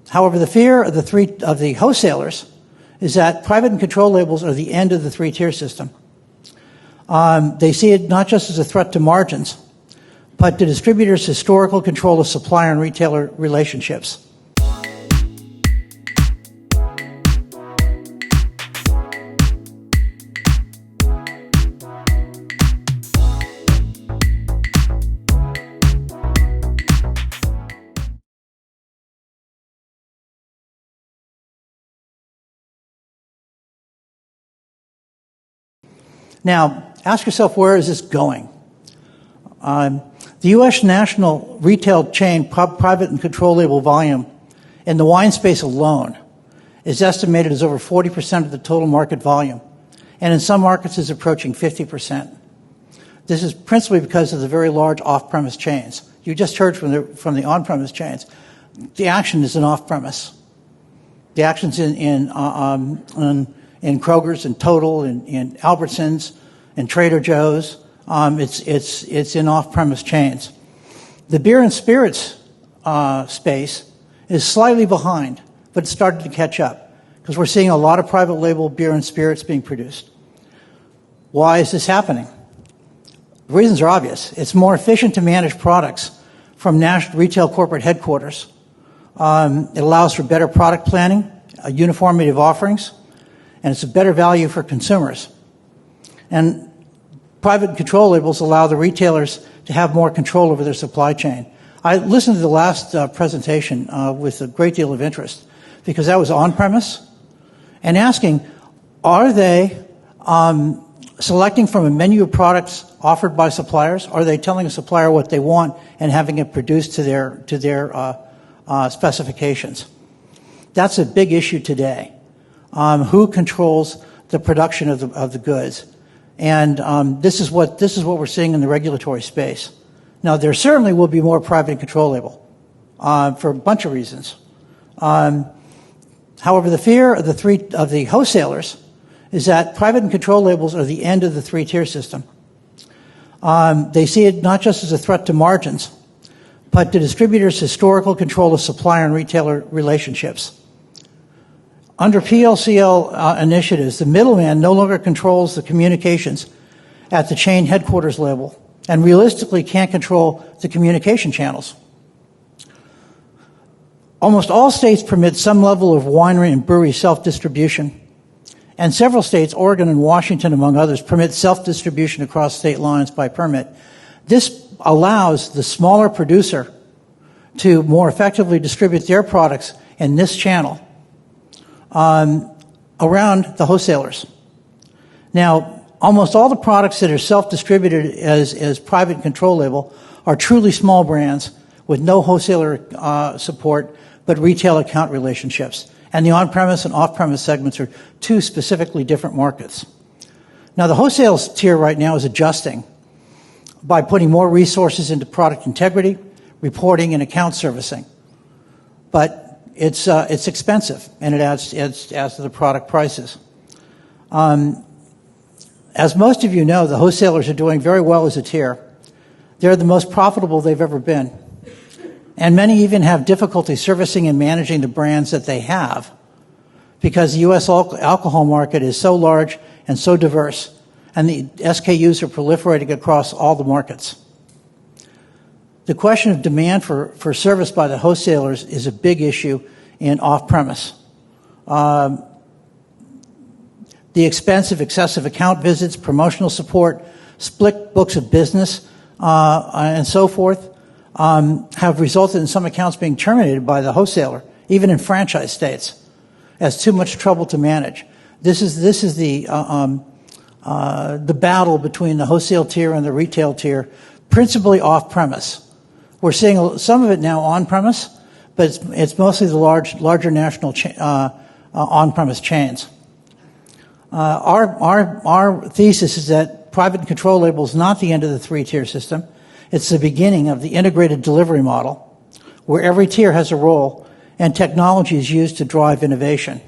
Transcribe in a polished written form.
However, the fear of the wholesalers is that private and control labels are the end of the three-tier system. They see it not just as a threat to margins, but to distributors' historical control of supplier and retailer relationships. Now, ask yourself, where is this going? The U.S. national retail chain private and control label volume in the wine space alone is estimated as over 40% of the total market volume, and in some markets is approaching 50%. This is principally because of the very large off-premise chains. You just heard from the on-premise chains. The action is in off-premise. The action's in Kroger's and Total and in Albertsons and Trader Joe's. It's in off-premise chains. The beer and spirits space is slightly behind, but it's started to catch up because we're seeing a lot of private label beer and spirits being produced. Why is this happening? The reasons are obvious. It's more efficient to manage products from national retail corporate headquarters. It allows for better product planning, a uniformity of offerings, and it's a better value for consumers. And private control labels allow the retailers to have more control over their supply chain. I listened to the last presentation with a great deal of interest because that was on-premise and asking, are they selecting from a menu of products offered by suppliers? Are they telling a supplier what they want and having it produced to their specifications? That's a big issue today. Who controls the production of the goods? And this is what we're seeing in the regulatory space. Now, there certainly will be more private control label for a bunch of reasons. However, the fear of the wholesalers is that private and control labels are the end of the three-tier system. They see it not just as a threat to margins, but to distributors' historical control of supplier and retailer relationships. Under PLCL initiatives, the middleman no longer controls the communications at the chain headquarters level and realistically can't control the communication channels. Almost all states permit some level of winery and brewery self-distribution, and several states, Oregon and Washington among others, permit self-distribution across state lines by permit. This allows the smaller producer to more effectively distribute their products in this channel around the wholesalers. Now, almost all the products that are self-distributed as private control label are truly small brands with no wholesaler support, but retail account relationships. And the on-premise and off-premise segments are two specifically different markets. Now, the wholesale tier right now is adjusting by putting more resources into product integrity, reporting, and account servicing. But it's expensive, and it adds to the product prices. As most of you know, the wholesalers are doing very well as a tier. They're the most profitable they've ever been. And many even have difficulty servicing and managing the brands that they have because the U.S. alcohol market is so large and so diverse, and the SKUs are proliferating across all the markets. The question of demand for service by the wholesalers is a big issue in off-premise. The expense of excessive account visits, promotional support, split books of business, and so forth have resulted in some accounts being terminated by the wholesaler, even in franchise states, as too much trouble to manage. This is the battle between the wholesale tier and the retail tier, principally off-premise. We're seeing some of it now on-premise, but it's mostly the larger national on-premise chains. Our thesis is that private control label is not the end of the three-tier system. It's the beginning of the integrated delivery model, where every tier has a role and technology is used to drive innovation.